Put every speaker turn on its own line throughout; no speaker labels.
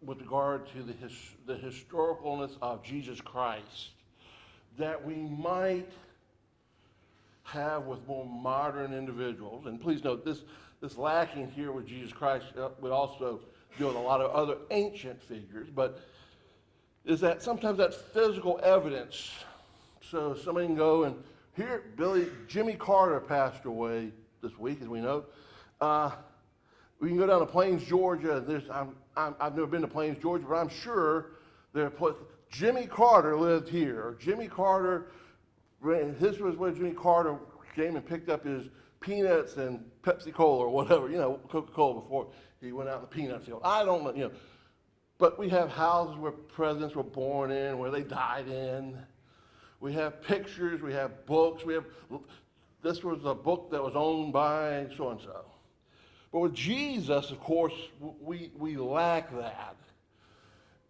with regard to the historicalness of Jesus Christ that we might have with more modern individuals. And please note, this lacking here with Jesus Christ would also deal with a lot of other ancient figures, but is that sometimes that physical evidence. So somebody can go and here, Jimmy Carter passed away this week, as we know. We can go down to Plains, Georgia. I've never been to Plains, Georgia, but I'm sure Jimmy Carter lived here. Or Jimmy Carter, this was where Jimmy Carter came and picked up his peanuts and Pepsi Cola or whatever, Coca-Cola before he went out in the peanut field. I don't know, But we have houses where presidents were born in, where they died in. We have pictures, we have books, this was a book that was owned by so-and-so. But with Jesus, of course, we lack that.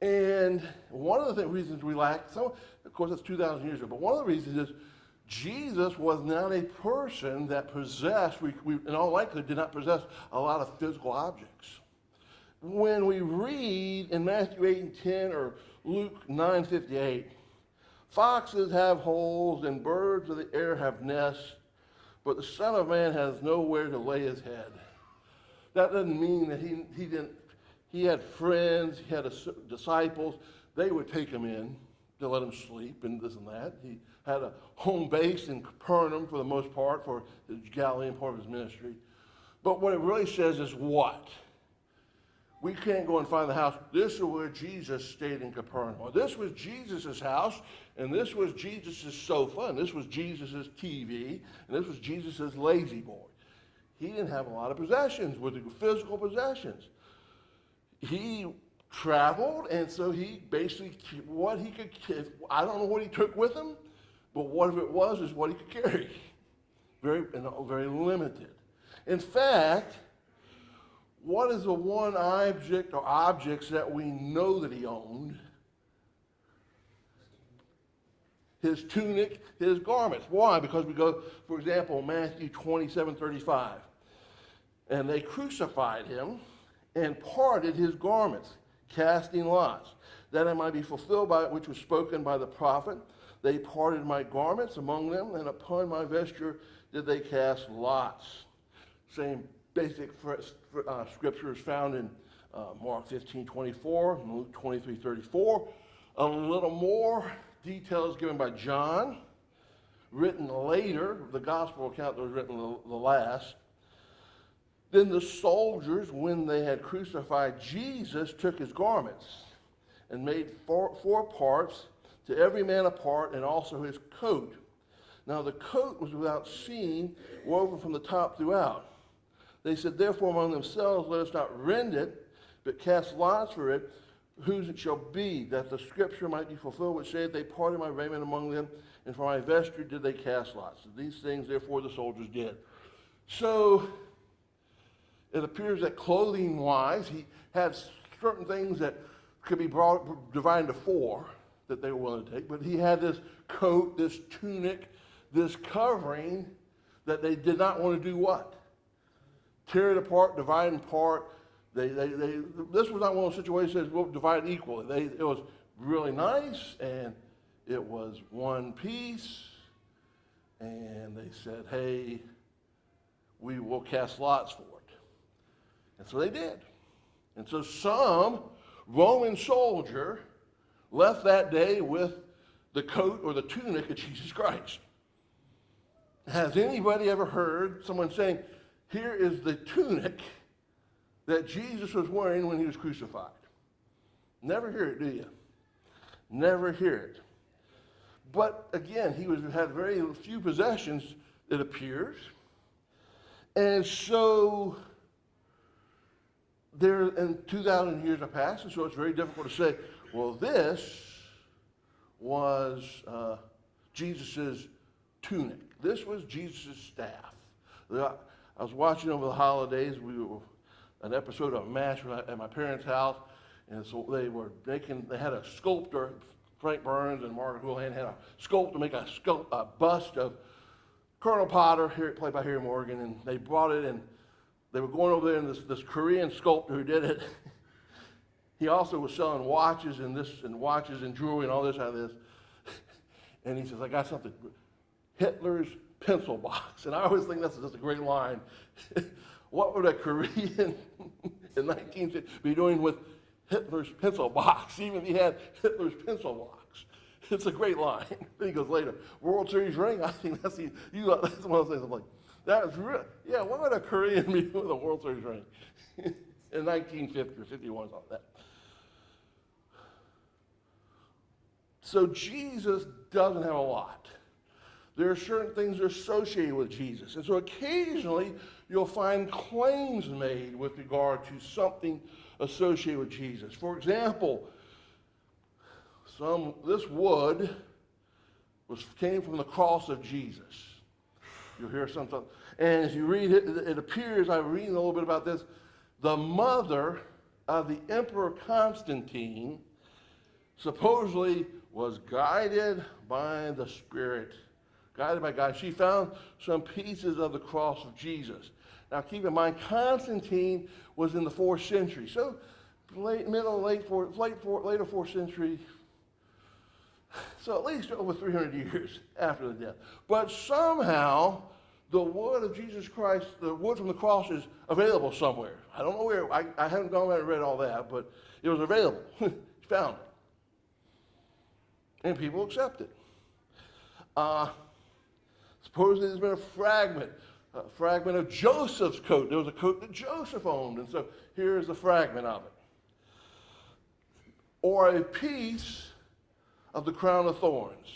And one of the reasons we lack, of course, it's 2,000 years ago, but one of the reasons is Jesus was not a person that possessed, in all likelihood, did not possess a lot of physical objects. When we read in Matthew 8 and 10 or Luke 9:58, foxes have holes and birds of the air have nests, but the Son of Man has nowhere to lay his head. That doesn't mean that he had friends, he had disciples. They would take him in to let him sleep and this and that. He had a home base in Capernaum for the most part for the Galilean part of his ministry. But what it really says is what? We can't go and find the house. This is where Jesus stayed in Capernaum. Or this was Jesus' house, and this was Jesus' sofa, and this was Jesus' TV, and this was Jesus' lazy boy. He didn't have a lot of possessions, with physical possessions. He traveled, and so he basically, what he could, I don't know what he took with him, but whatever it was is what he could carry. Very limited. In fact, what is the one object or objects that we know that he owned? His tunic, his garments. Why? Because we go, for example, Matthew 27:35. And they crucified him and parted his garments, casting lots, that it might be fulfilled by which was spoken by the prophet. They parted my garments among them, and upon my vesture did they cast lots. Same basic scripture is found in Mark 15:24, Luke 23:34. A little more details given by John, written later, the gospel account that was written the last. Then the soldiers, when they had crucified Jesus, took his garments and made four parts, to every man a part, and also his coat. Now the coat was without seam, woven from the top throughout. They said, therefore among themselves, let us not rend it, but cast lots for it, whose it shall be, that the scripture might be fulfilled, which saith, they parted my raiment among them, and for my vesture did they cast lots. So these things, therefore, the soldiers did. So it appears that clothing-wise, he had certain things that could be divided into four that they were willing to take, but he had this coat, this tunic, this covering that they did not want to do what? Tear it apart, divide it apart. This was not one of those situations that we'll divide it equally. It was really nice, and it was one piece, and they said, hey, we will cast lots for it. And so they did. And so some Roman soldier left that day with the coat or the tunic of Jesus Christ. Has anybody ever heard someone saying, here is the tunic that Jesus was wearing when he was crucified? Never hear it, do you? Never hear it. But again, he had very few possessions, it appears. And so there, and 2,000 years have passed, and so it's very difficult to say, well, this was Jesus' tunic. This was Jesus' staff. I was watching over the holidays, an episode of MASH at my parents' house, and so they had a sculptor, Frank Burns and Margaret Houlihan had a sculptor make a bust of Colonel Potter, played by Harry Morgan, and they brought it, and they were going over there, and this Korean sculptor who did it, he also was selling watches and watches and jewelry and all this out of this. And he says, I got something. Hitler's pencil box. And I always think that's just a great line. What would a Korean in 1950 be doing with Hitler's pencil box, even if he had Hitler's pencil box? It's a great line. Then he goes later, World Series ring? I think that's one of those things I'm like, that was real. Yeah, what would a Korean be doing with a World Series ring in 1950 or 51, something like that? So Jesus doesn't have a lot. There are certain things that are associated with Jesus. And so occasionally you'll find claims made with regard to something associated with Jesus. For example, this wood came from the cross of Jesus. You'll hear something. And as you read it, it appears, I'm reading a little bit about this, the mother of the Emperor Constantine supposedly was guided by the Spirit, guided by God. She found some pieces of the cross of Jesus. Now keep in mind, Constantine was in the 4th later 4th century, so at least over 300 years after the death. But somehow, the wood of Jesus Christ, the wood from the cross is available somewhere. I don't know where, I haven't gone back and read all that, but it was available. She found it. And people accept it. Supposedly there's been a fragment of Joseph's coat. There was a coat that Joseph owned, and so here's a fragment of it. Or a piece of the crown of thorns.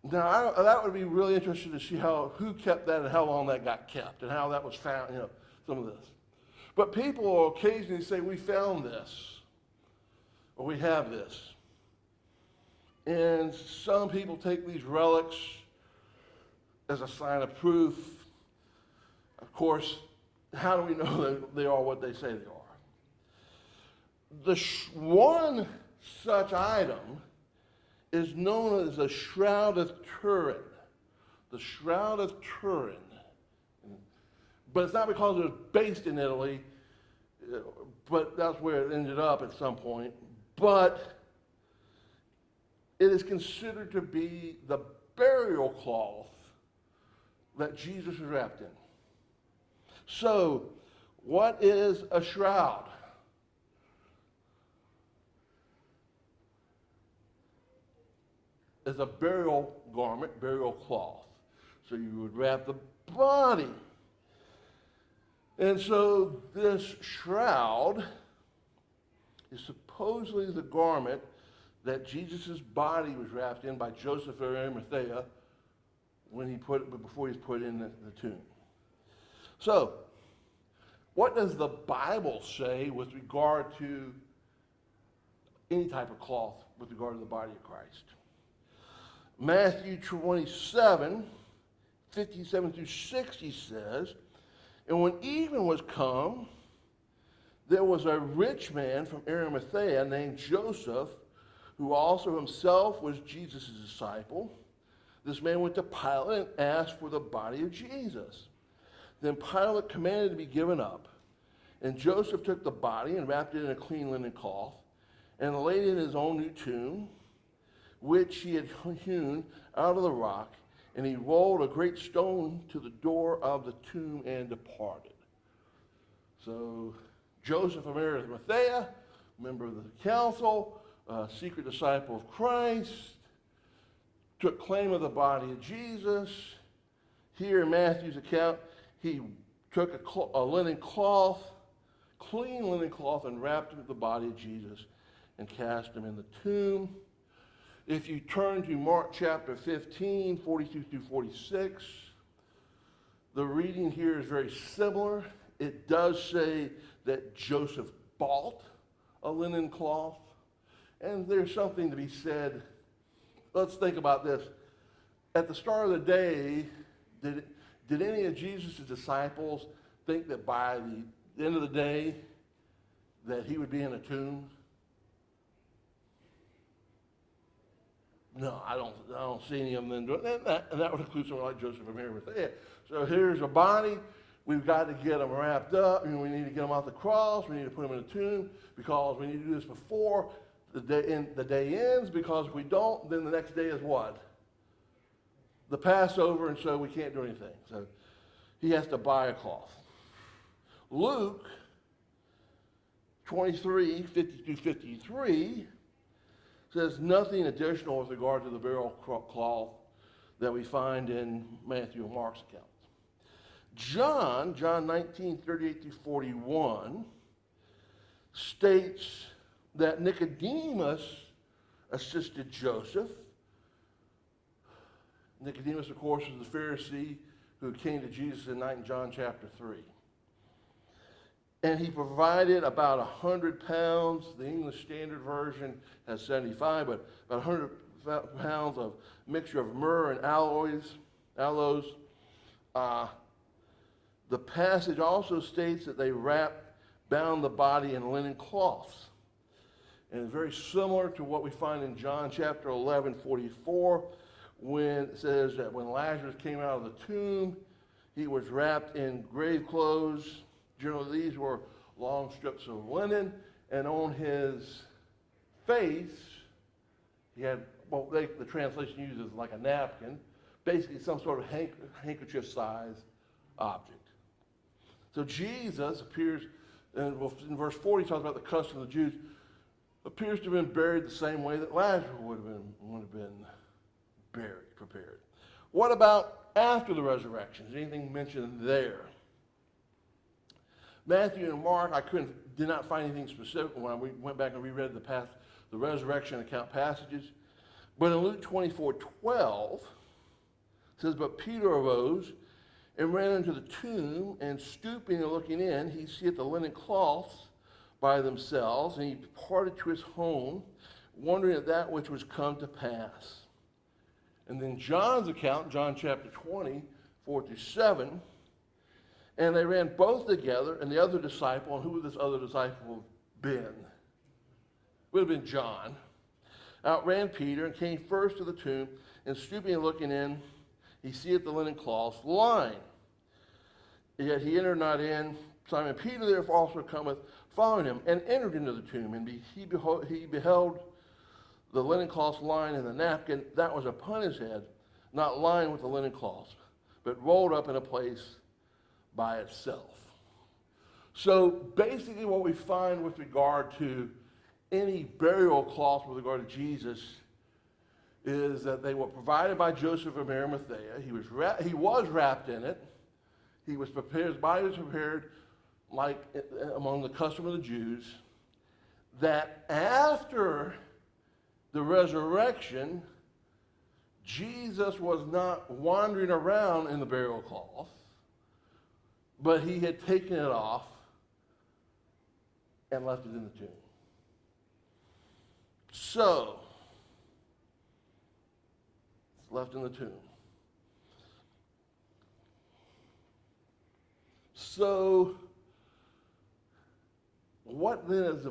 Now, that would be really interesting to see who kept that and how long that got kept and how that was found, some of this. But people will occasionally say, we found this, or we have this. And some people take these relics as a sign of proof. Of course, how do we know that they are what they say they are? One such item is known as the Shroud of Turin. The Shroud of Turin. But it's not because it was based in Italy, but that's where it ended up at some point. But it is considered to be the burial cloth that Jesus was wrapped in. So, what is a shroud? It's a burial garment, burial cloth. So you would wrap the body. And so this shroud is supposedly the garment that Jesus' body was wrapped in by Joseph of Arimathea before he was put in the tomb. So, what does the Bible say with regard to any type of cloth with regard to the body of Christ? Matthew 27, 57 through 60 says, and when evening was come, there was a rich man from Arimathea named Joseph, who also himself was Jesus' disciple. This man went to Pilate and asked for the body of Jesus. Then Pilate commanded to be given up. And Joseph took the body and wrapped it in a clean linen cloth and laid it in his own new tomb, which he had hewn out of the rock. And he rolled a great stone to the door of the tomb and departed. So Joseph of Arimathea, member of the council, a secret disciple of Christ, took claim of the body of Jesus. Here in Matthew's account, he took a linen cloth, clean linen cloth, and wrapped it with the body of Jesus and cast him in the tomb. If you turn to Mark chapter 15, 42 through 46, the reading here is very similar. It does say that Joseph bought a linen cloth. And there's something to be said. Let's think about this. At the start of the day, did any of Jesus' disciples think that by the end of the day that he would be in a tomb? No, I don't see any of them doing that. And that would include someone like Joseph of Arimathea. So here's a body we've got to get them wrapped up. We need to get them off the cross. We need to put them in a tomb because we need to do this before the day ends, because if we don't, then the next day is what? The Passover, and so we can't do anything. So he has to buy a cloth. Luke 23, 52-53 says nothing additional with regard to the burial cloth that we find in Matthew and Mark's account. John 19, 38-41 states that Nicodemus assisted Joseph. Nicodemus, of course, was the Pharisee who came to Jesus at night in John chapter 3. And he provided about 100 pounds. The English Standard Version has 75, but about 100 pounds of mixture of myrrh and aloes. The passage also states that they bound the body in linen cloths. And it's very similar to what we find in John chapter 11, 44, when it says that when Lazarus came out of the tomb, he was wrapped in grave clothes. Generally, these were long strips of linen, and on his face, he had, well, the translation uses like a napkin, basically some sort of handkerchief-sized object. So Jesus appears, in verse 40, he talks about the custom of the Jews, appears to have been buried the same way that Lazarus would have been buried, prepared. What about after the resurrection? Is anything mentioned there? Matthew and Mark, did not find anything specific when we went back and reread the resurrection account passages. But in Luke 24:12, it says, "But Peter arose and ran into the tomb, and stooping and looking in, he seeth the linen cloths by themselves, and he departed to his home, wondering at that which was come to pass." And then John's account, John chapter 20, 4-7, "And they ran both together, and the other disciple," and who would this other disciple have been? Would have been John. "Outran Peter, and came first to the tomb, and stooping and looking in, he seeth the linen cloths lying. Yet he entered not in. Simon Peter therefore also cometh, following him, and entered into the tomb, and he beheld the linen cloths lying in the napkin that was upon his head, not lying with the linen cloths, but rolled up in a place by itself." So basically what we find with regard to any burial cloth with regard to Jesus is that they were provided by Joseph of Arimathea. He was wrapped in it. He was prepared, his body was prepared like among the custom of the Jews. That after the resurrection, Jesus was not wandering around in the burial cloth, but he had taken it off and left it in the tomb. So, it's left in the tomb. So, what then is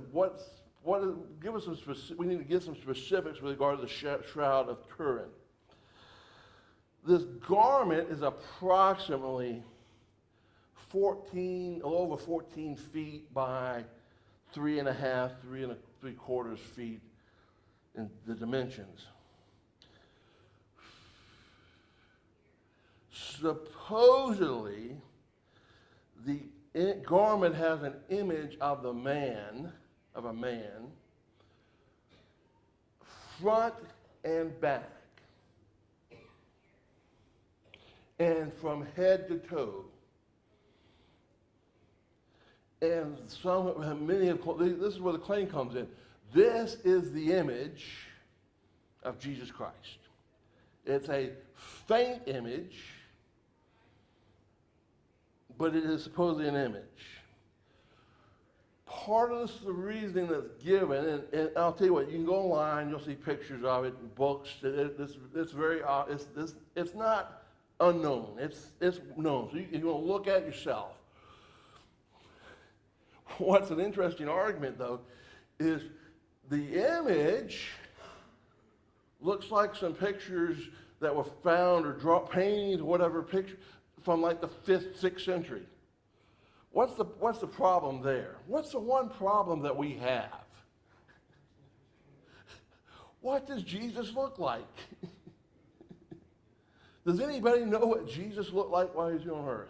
give us some specific, we need to give some specifics with regard to the Shroud of Turin. This garment is approximately a little over 14 feet by 3.5, 3 3/4 feet in the dimensions. Supposedly, the garment has an image of a man, front and back, and from head to toe. And this is where the claim comes in. This is the image of Jesus Christ. It's a faint image, but it is supposedly an image. Part of the reasoning that's given, and I'll tell you what, you can go online, you'll see pictures of it in books. It's not unknown. It's known. So you want to look at it yourself. What's an interesting argument, though, is the image looks like some pictures that were found or paintings, whatever picture, from like the 5th, 6th century. What's the problem there? What's the one problem that we have? What does Jesus look like? Does anybody know what Jesus looked like while he was here on earth?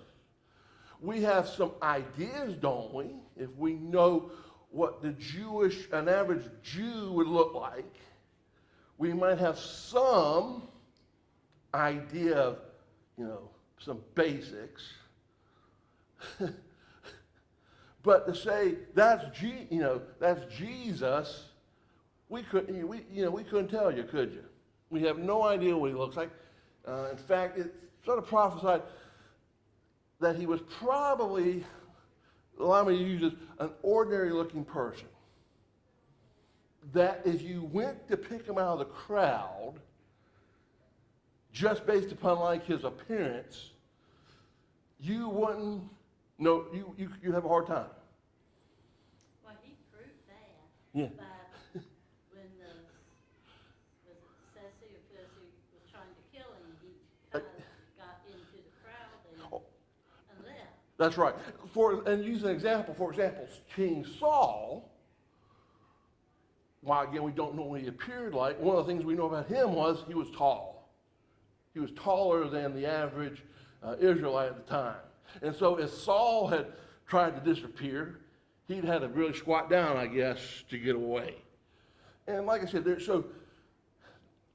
We have some ideas, don't we? If we know what an average Jew would look like, we might have some idea of, some basics. But to say that's Jesus, we couldn't tell you, could you? We have no idea what he looks like. In fact, it's sort of prophesied that he was probably, allow me to use this, an ordinary-looking person. That if you went to pick him out of the crowd, just based upon like his appearance, you wouldn't know, you'd have a hard time.
Well, he proved that.
Yeah.
By when was it Ceci or Pussy was trying to kill him, he kind of got into the crowd and left.
That's right. And use an example, for example, King Saul, while again we don't know what he appeared like, one of the things we know about him was he was tall. He was taller than the average Israelite at the time. And so if Saul had tried to disappear, he'd had to really squat down, I guess, to get away. And like I said,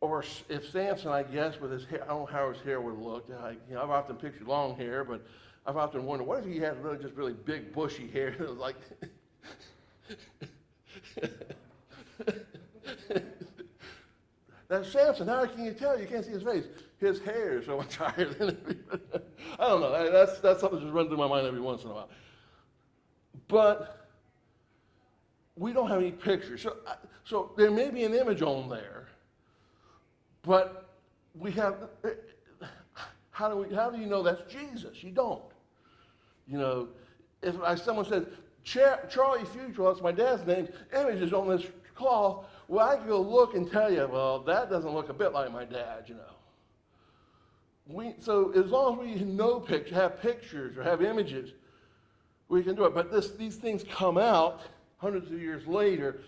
or if Samson, I guess, with his hair, I don't know how his hair would have looked. I've often pictured long hair, but I've often wondered, what if he had just really big, bushy hair? It was like, that's Samson. How can you tell? You can't see his face. His hair is so much higher than everybody. I don't know. That's something that just runs through my mind every once in a while. But we don't have any pictures. So there may be an image on there, but we have. How do you know that's Jesus? You don't. If someone says Charlie Futrell, that's my dad's name, image is on this cloth. Well, I can go look and tell you, well, that doesn't look a bit like my dad, So as long as we know have pictures or have images, we can do it. But these things come out hundreds of years later,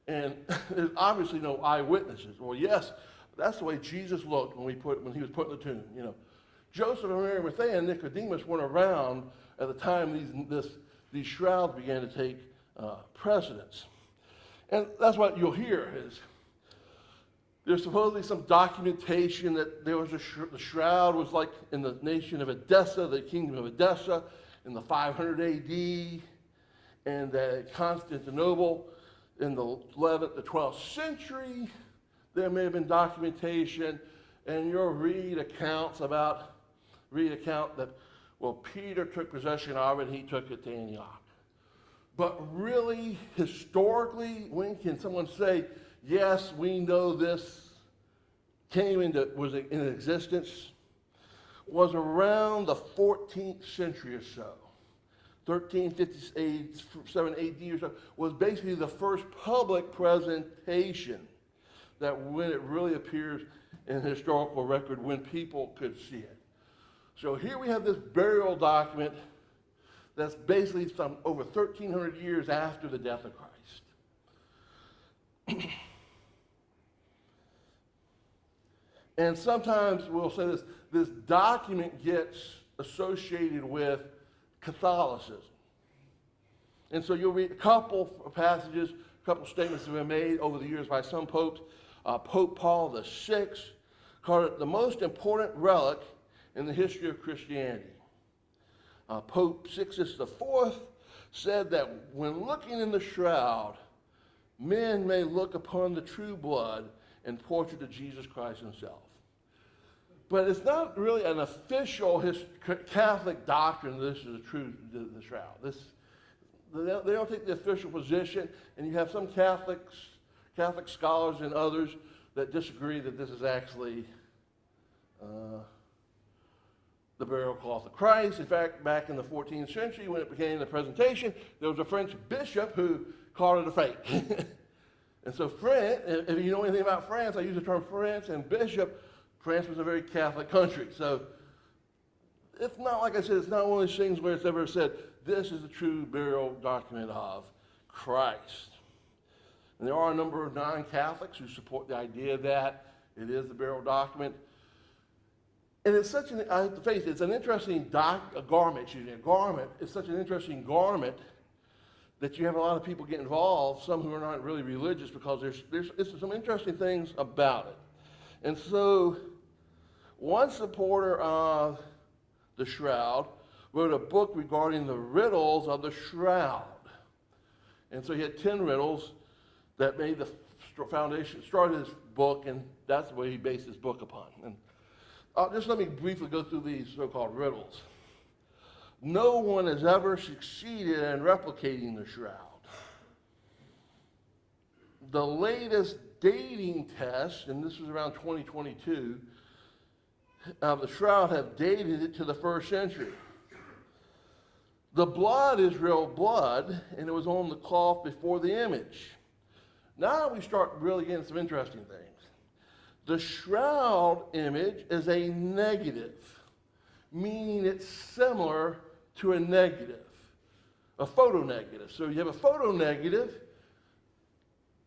and there's obviously no eyewitnesses. Well, yes, that's the way Jesus looked when he was put in the tomb. Joseph and Mary Mathea and Nicodemus weren't around at the time these shrouds began to take precedence. And that's what you'll hear is there's supposedly some documentation that there was the shroud was like in the nation of Edessa, the kingdom of Edessa, in the 500 AD, and that Constantinople in the 11th to 12th century, there may have been documentation, and you'll read accounts that, Peter took possession of it, and he took it to Antioch. But really, historically, when can someone say, yes, we know this was in existence? Was around the 14th century or so. 1357 AD or so was basically the first public presentation that when it really appears in historical record when people could see it. So here we have this burial document that's basically over 1,300 years after the death of Christ. And sometimes we'll say this document gets associated with Catholicism. And so you'll read a couple passages, a couple statements that have been made over the years by some popes. Pope Paul VI called it the most important relic in the history of Christianity. Pope Sixtus IV said that when looking in the shroud, men may look upon the true blood and portrait of Jesus Christ himself. But it's not really an official Catholic doctrine this is the shroud. They don't take the official position, and you have some Catholic scholars and others that disagree that this is actually the burial cloth of Christ. In fact, back in the 14th century, when it became the presentation, there was a French bishop who called it a fake. And so France, if you know anything about France, I use the term France and bishop. France was a very Catholic country. So it's not, like I said, it's not one of those things where it's ever said, this is the true burial document of Christ. And there are a number of non-Catholics who support the idea that it is the burial document. And it's such an, I have to face it, it's an interesting garment. It's such an interesting garment that you have a lot of people get involved, some who are not really religious, because there's some interesting things about it. And so, one supporter of the shroud wrote a book regarding the riddles of the shroud. And so he had 10 riddles that made the foundation, started his book, and that's the way he based his book upon. And just let me briefly go through these so-called riddles. No one has ever succeeded in replicating the shroud. The latest dating test, and this was around 2022, of the shroud have dated it to the 1st century. The blood is real blood, and it was on the cloth before the image. Now we start really getting some interesting things. The shroud image is a negative, meaning it's similar to a negative, a photonegative. So you have a photonegative.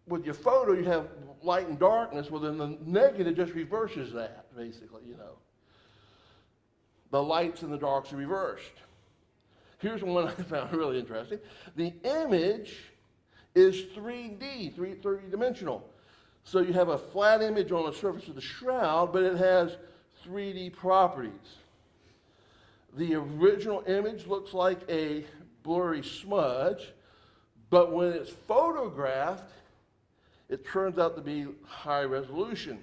With your photo, you have light and darkness. Well, then the negative just reverses that, basically, you know. The lights and the darks are reversed. Here's one I found really interesting. The image is 3D, three-dimensional. So you have a flat image on the surface of the shroud, but it has 3D properties. The original image looks like a blurry smudge, but when it's photographed, it turns out to be high resolution.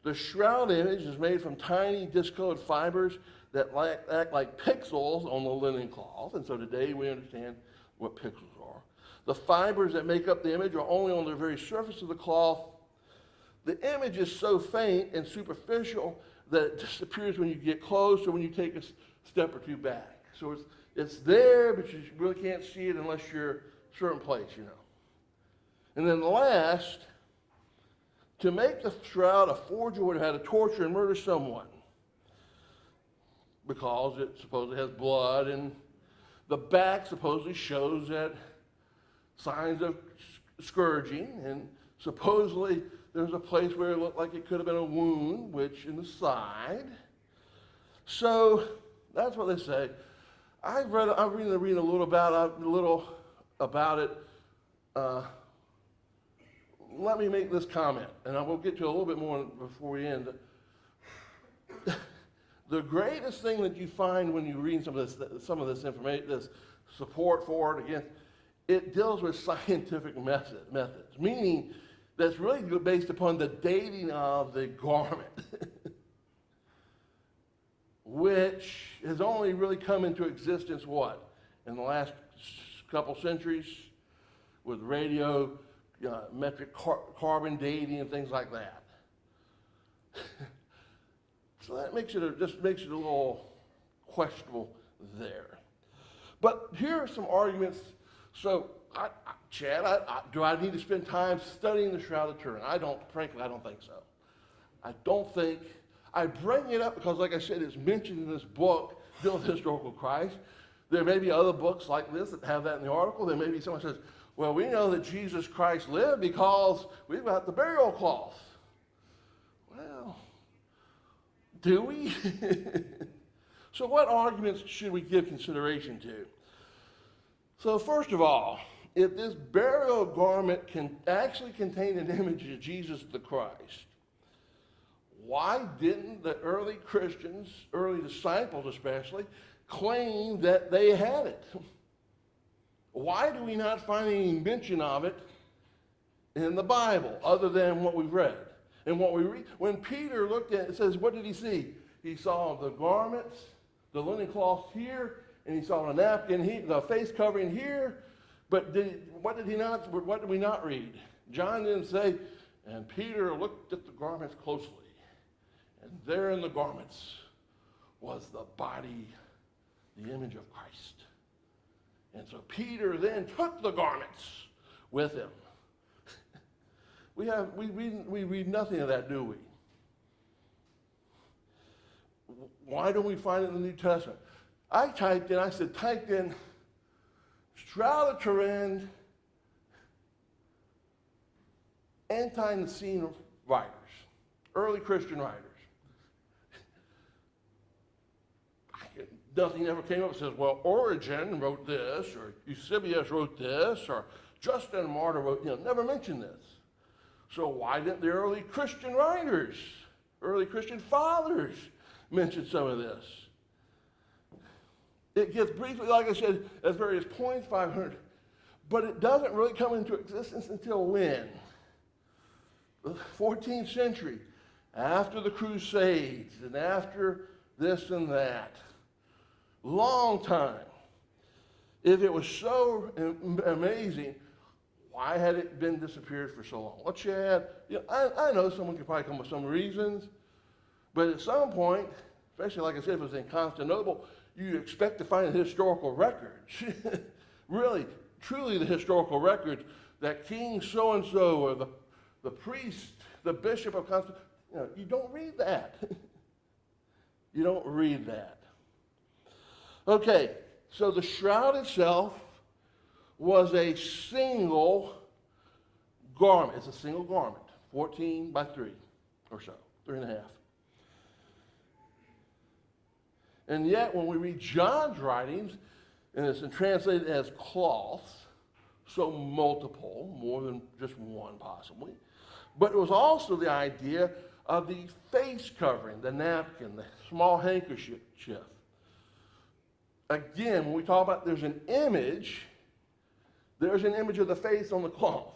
The shroud image is made from tiny discolored fibers that act like pixels on the linen cloth, and so today we understand what pixels are. The fibers that make up the image are only on the very surface of the cloth. The image is so faint and superficial that it disappears when you get close or when you take a step or two back. So it's there, but you really can't see it unless you're a certain place, you know. And then last, to make the shroud, a forger would have had to torture and murder someone because it supposedly has blood, and the back supposedly shows that signs of scourging, and supposedly there's a place where it looked like it could have been a wound, which in the side. So that's what they say. I'm reading a little about it. Let me make this comment, and I will get to a little bit more before we end. The greatest thing that you find when you read some of this information, this support for it, against, it deals with scientific methods, meaning that's really based upon the dating of the garment, which has only really come into existence, what, in the last couple centuries, with radio, metric carbon dating and things like that. So that just makes it a little questionable there. But here are some arguments. So, Chad, do I need to spend time studying the Shroud of Turin? Frankly, I don't think so. I bring it up because, like I said, it's mentioned in this book, Dealing with the Historical Christ. There may be other books like this that have that in the article. There may be someone who says, well, we know that Jesus Christ lived because we've got the burial cloth. Well, do we? So what arguments should we give consideration to? So first of all, if this burial garment can actually contain an image of Jesus the Christ, why didn't the early Christians, early disciples especially, claim that they had it? Why do we not find any mention of it in the Bible other than what we've read? And what we read, when Peter looked at it, it says, what did he see? He saw the garments, the linen cloth here, and he saw a napkin here, the face covering here. But what did we not read? John didn't say, and Peter looked at the garments closely, and there in the garments was the body, the image of Christ. And so Peter then took the garments with him. We read nothing of that, do we? Why don't we find it in the New Testament? I typed in Shroud of Turin anti-Nicene writers, early Christian writers. Nothing ever came up and says, well, Origen wrote this, or Eusebius wrote this, or Justin Martyr wrote, never mentioned this. So why didn't the early Christian writers, early Christian fathers mention some of this? It gets briefly, like I said, at various points, 500, but it doesn't really come into existence until when? The 14th century, after the Crusades, and after this and that. Long time. If it was so amazing, why had it been disappeared for so long? Let's add, I know someone could probably come up with some reasons, but at some point, especially like I said, if it was in Constantinople, you expect to find historical records. Really, truly the historical records that King so-and-so or the priest, the bishop of Constantinople, you don't read that. You don't read that. Okay, so the shroud itself was a single garment. It's a single garment, 14 by 3 or so, 3.5. And yet, when we read John's writings, and it's translated as cloth, so multiple, more than just one possibly, but it was also the idea of the face covering, the napkin, the small handkerchief. Again, when we talk about there's an image of the face on the cloth,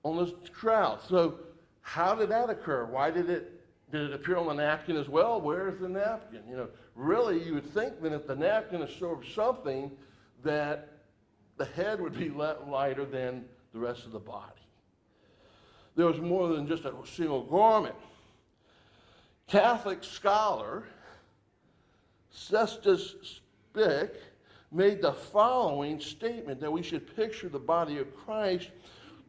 on the shroud. So how did that occur? Why did it appear on the napkin as well? Where's the napkin? Really you would think that if the napkin is sort of something, that the head would be lighter than the rest of the body. There was more than just a single garment. Catholic scholar Cestus Spick made the following statement, that we should picture the body of Christ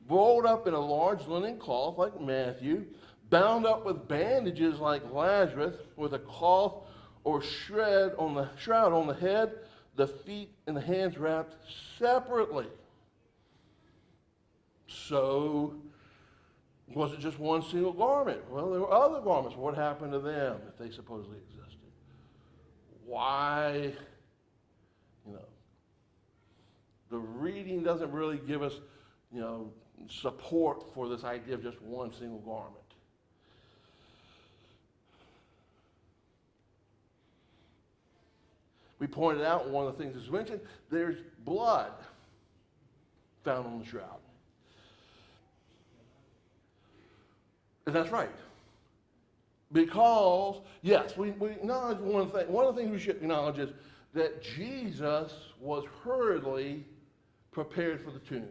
rolled up in a large linen cloth like Matthew, bound up with bandages like Lazarus, with a cloth or shroud on the head, the feet and the hands wrapped separately. So, was it just one single garment? Well, there were other garments. What happened to them if they supposedly existed? Why? The reading doesn't really give us, support for this idea of just one single garment. We pointed out one of the things that's mentioned, there's blood found on the shroud. And that's right. Because, yes, we acknowledge one thing. One of the things we should acknowledge is that Jesus was hurriedly prepared for the tomb.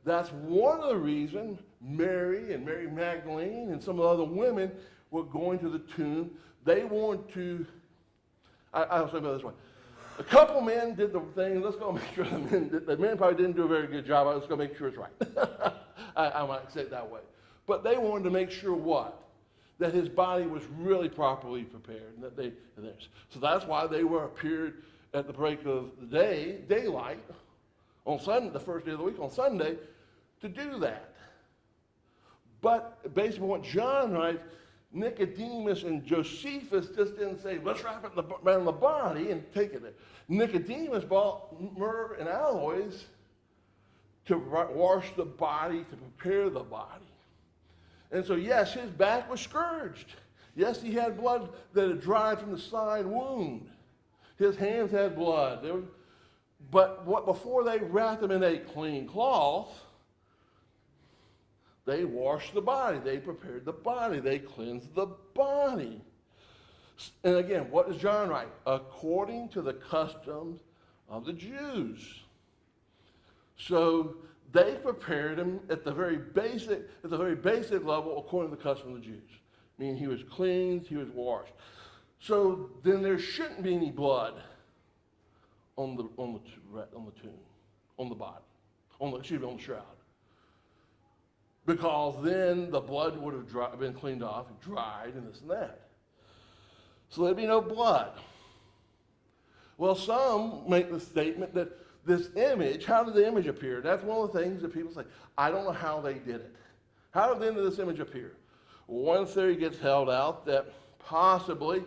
That's one of the reasons Mary and Mary Magdalene and some of the other women were going to the tomb. They wanted to, I'll say about it this way. A couple men did the thing. Let's go make sure the men probably didn't do a very good job. Let's go make sure it's right. I might say it that way. But they wanted to make sure what? That his body was really properly prepared. And that so that's why they were appeared at the break of the day, daylight, on Sunday, the first day of the week, on Sunday, to do that. But based on what John writes, Nicodemus and Josephus just didn't say, let's wrap it around the body and take it there. Nicodemus bought myrrh and aloes to wash the body, to prepare the body. And so, yes, his back was scourged. Yes, he had blood that had dried from the side wound. His hands had blood. But before they wrapped him in a clean cloth, they washed the body. They prepared the body. They cleansed the body. And again, what does John write? According to the customs of the Jews. So they prepared him at the very basic level according to the custom of the Jews. Meaning he was cleansed, he was washed. So then there shouldn't be any blood on the tomb, on the body, on the shroud. Because then the blood would have been cleaned off, dried, and this and that. So there'd be no blood. Well, some make the statement that this image, how did the image appear? That's one of the things that people say, I don't know how they did it. How did this image appear? One theory gets held out that possibly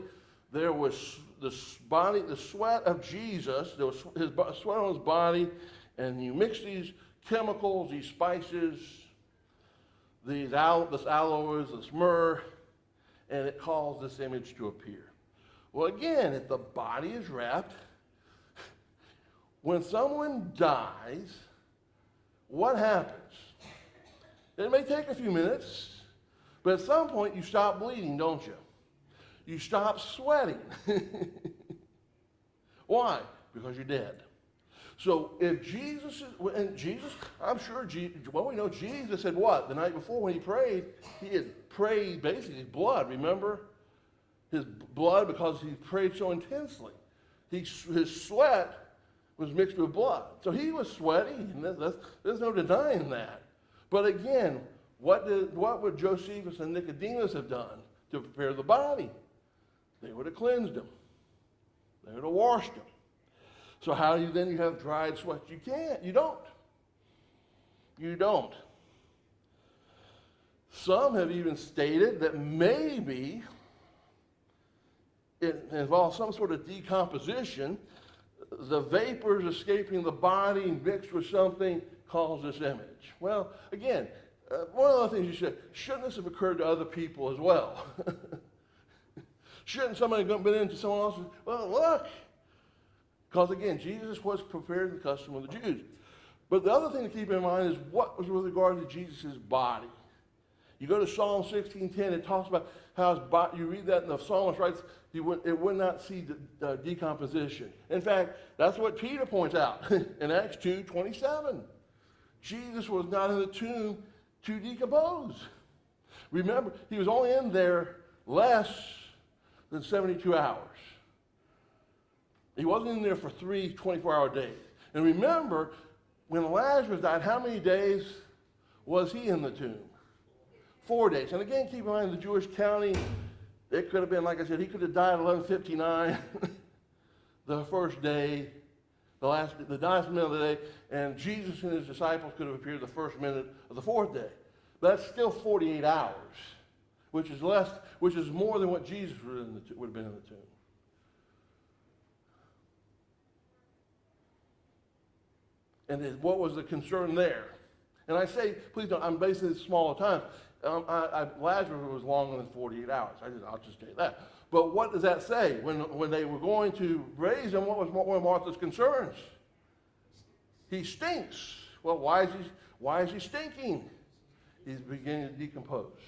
there was the sweat of Jesus, there was his sweat on his body, and you mix these chemicals, these spices, this aloes, this myrrh, and it caused this image to appear. Well, again, if the body is wrapped, when someone dies, what happens? It may take a few minutes, but at some point you stop bleeding, don't you? You stop sweating. Why? Because you're dead. So if Jesus I'm sure, we know Jesus had what? The night before when he had prayed basically his blood, remember? His blood, because he prayed so intensely. His sweat was mixed with blood. So he was sweaty, and there's no denying that. But again, what would Josephus and Nicodemus have done to prepare the body? They would have cleansed him. They would have washed him. So how do you have dried sweat? You can't. You don't. You don't. Some have even stated that maybe it involves some sort of decomposition. The vapors escaping the body mixed with something caused this image. Well, again, one of the things you said, shouldn't this have occurred to other people as well? Shouldn't somebody have been into someone else's? Well, look. Because again, Jesus was prepared the custom of the Jews. But the other thing to keep in mind is what was with regard to Jesus' body. You go to Psalm 16:10, it talks about how his body, you read that, and the psalmist writes, it would not see the decomposition. In fact, that's what Peter points out in Acts 2:27. Jesus was not in the tomb to decompose. Remember, he was only in there less than 72 hours. He wasn't in there for 3 24-hour days. And remember, when Lazarus died, how many days was he in the tomb? 4 days. And again, keep in mind the Jewish counting, it could have been, like I said, he could have died at 11:59 the first day, the last minute of the day, and Jesus and his disciples could have appeared the first minute of the 4th day. But that's still 48 hours, which is more than what Jesus would have been in the tomb. And what was the concern there? And I say, please don't, I'm basing this small time. Lazarus was longer than 48 hours. I'll just say that. But what does that say? When they were going to raise him, what was one of Martha's concerns? He stinks. Well, why is he stinking? He's beginning to decompose.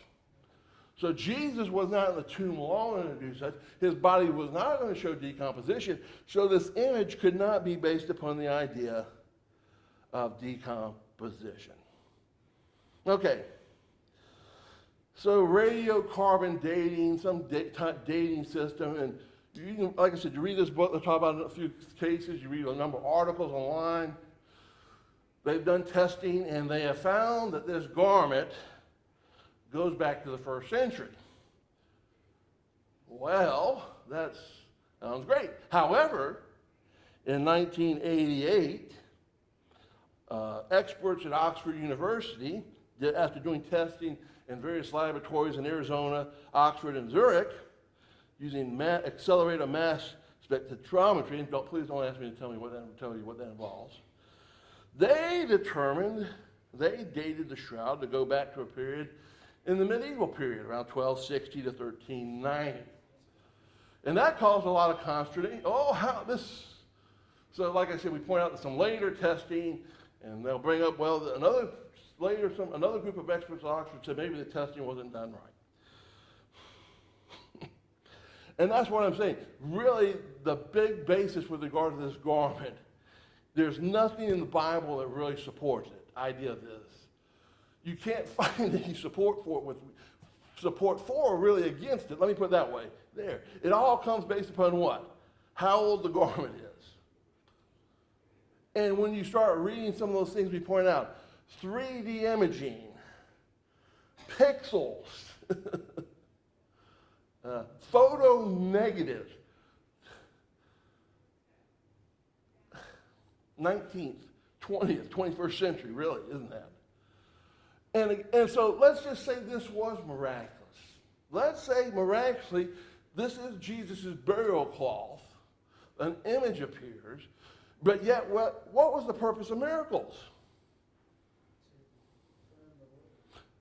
So Jesus was not in the tomb long enough to do such. His body was not going to show decomposition. So this image could not be based upon the idea of decomposition. Okay. So radiocarbon dating, some dating system, and you can, like I said, you read this book, they'll talk about a few cases, you read a number of articles online. They've done testing, and they have found that this garment goes back to the 1st century. Well, that sounds great. However, in 1988, experts at Oxford University, after doing testing in various laboratories in Arizona, Oxford, and Zurich, using accelerated mass spectrometry, and please don't ask me to tell you what that involves. They dated the shroud to go back to a period in the medieval period, around 1260 to 1390. And that caused a lot of consternation. So like I said, we point out some later testing, and they'll bring up, another group of experts at Oxford said maybe the testing wasn't done right. And that's what I'm saying. Really, the big basis with regard to this garment, there's nothing in the Bible that really supports it, idea of this. You can't find any support for or really against it. Let me put it that way. There. It all comes based upon what? How old the garment is. And when you start reading some of those things we point out, 3D imaging, pixels, photo negatives, 19th, 20th, 21st century, really, isn't that? And so let's just say this was miraculous. Let's say miraculously, this is Jesus' burial cloth. An image appears, but yet what was the purpose of miracles?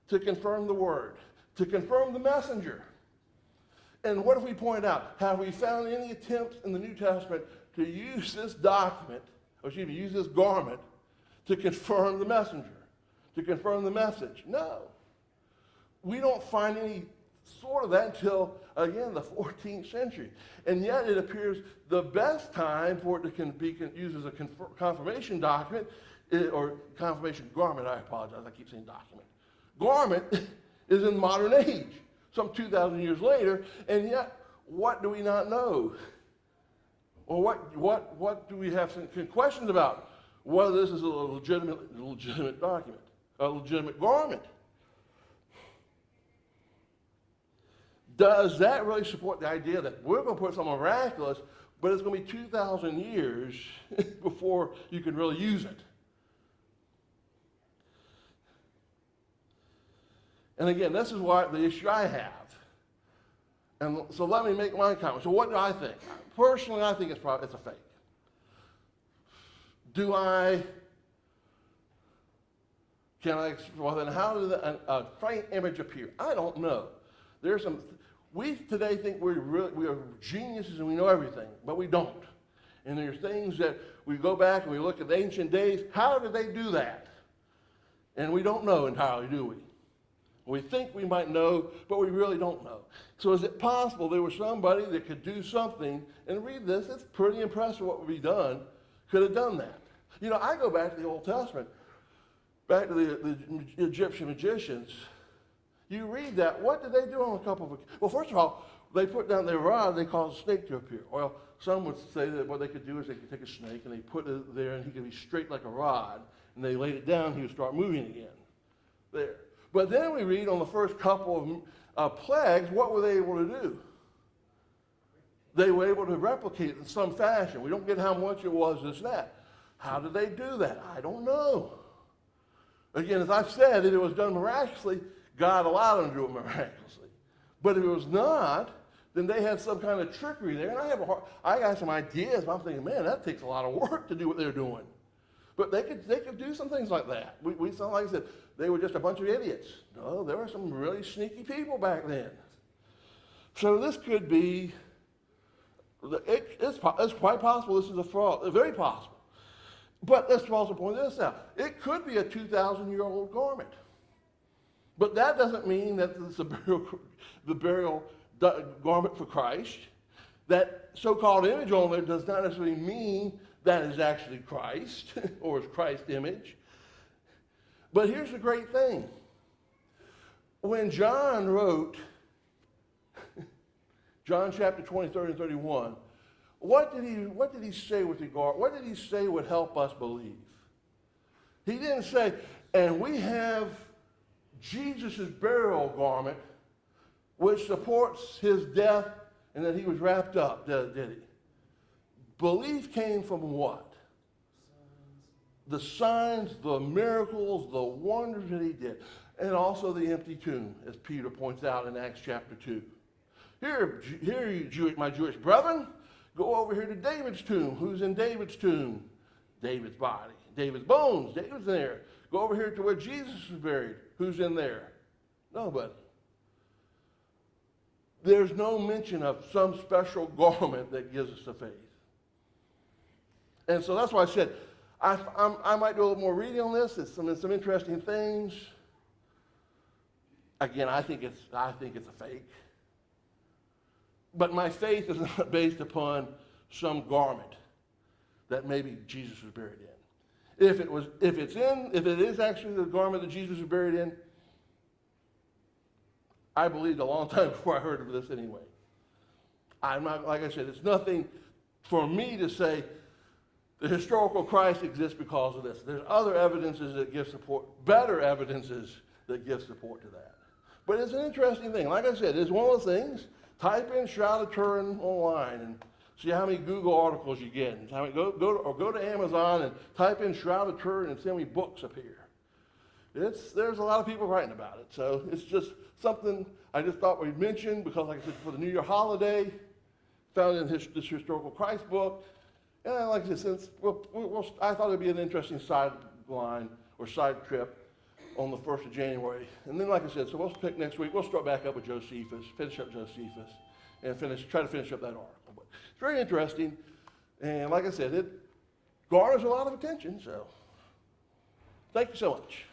To confirm the word, to confirm the messenger. And what if we point out, have we found any attempts in the New Testament to use this document, or excuse me, use this garment to confirm the messenger, to confirm the message? No. We don't find any sort of that until, again, the 14th century. And yet it appears the best time for it to be used as a confirmation document, or confirmation garment, I apologize, I keep saying document. Garment is in modern age, some 2,000 years later, and yet what do we not know? Or what do we have some questions about? Whether this is a legitimate document, a legitimate garment. Does that really support the idea that we're going to put something miraculous, but it's going to be 2,000 years before you can really use it? And again, this is the issue I have. And so let me make my comment. So what do I think? Personally, I think it's a fake. Well then how did a faint image appear? I don't know. We today think we are geniuses and we know everything, but we don't. And there's things that we go back and we look at the ancient days. How did they do that? And we don't know entirely, do we? We think we might know, but we really don't know. So is it possible there was somebody that could do something, and read this, it's pretty impressive what would be done, could have done that. You know, I go back to the Old Testament, back to the Egyptian magicians. You read that, what did they do on a couple of, well, first of all, they put down their rod, they caused a snake to appear. Well, some would say that what they could do is they could take a snake and they put it there and he could be straight like a rod, and they laid it down, he would start moving again. There. But then we read on the first couple of plagues, what were they able to do? They were able to replicate it in some fashion. We don't get how much it was, this, that. How did they do that? I don't know. Again, as I've said, if it was done miraculously, God allowed them to do it miraculously. But if it was not, then they had some kind of trickery there. And I got some ideas, but I'm thinking, man, that takes a lot of work to do what they're doing. But they could do some things like that. We sound like I said, they were just a bunch of idiots. No, there were some really sneaky people back then. So this could be, it's quite possible this is a fraud, very possible. But let's also point this out. It could be a 2,000-year-old garment. But that doesn't mean that it's the burial garment for Christ. That so-called image on there does not necessarily mean that is actually Christ or is Christ's image. But here's the great thing. When John wrote, John chapter 20, 30, and 31, what did he say with regard, what did he say would help us believe? He didn't say, and we have Jesus' burial garment, which supports his death and that he was wrapped up, did he? Belief came from what? The signs, the miracles, the wonders that he did. And also the empty tomb, as Peter points out in Acts chapter 2. Here you my Jewish brethren, go over here to David's tomb. Who's in David's tomb? David's body. David's bones. David's there. Go over here to where Jesus was buried. Who's in there? Nobody. There's no mention of some special garment that gives us the faith. And so that's why I said, I might do a little more reading on this. It's some interesting things. Again, I think it's a fake. But my faith is not based upon some garment that maybe Jesus was buried in. If it is actually the garment that Jesus was buried in, I believed a long time before I heard of this anyway. I'm not, like I said, it's nothing for me to say the historical Christ exists because of this. There's other evidences that give support, better evidences that give support to that. But it's an interesting thing. Like I said, it's one of those things. Type in Shroud of Turin online, and See how many Google articles you get. And go to Amazon and type in Shroud of Turin and see how many books appear. There's a lot of people writing about it. So it's just something I just thought we'd mention because, like I said, for the New Year holiday, found in this Historical Christ book. And like I said, I thought it'd be an interesting sideline or side trip on the 1st of January. And then, like I said, so we'll pick next week. We'll start back up with Josephus, finish up Josephus, and try to finish up that article. But it's very interesting. And like I said, it garners a lot of attention. So thank you so much.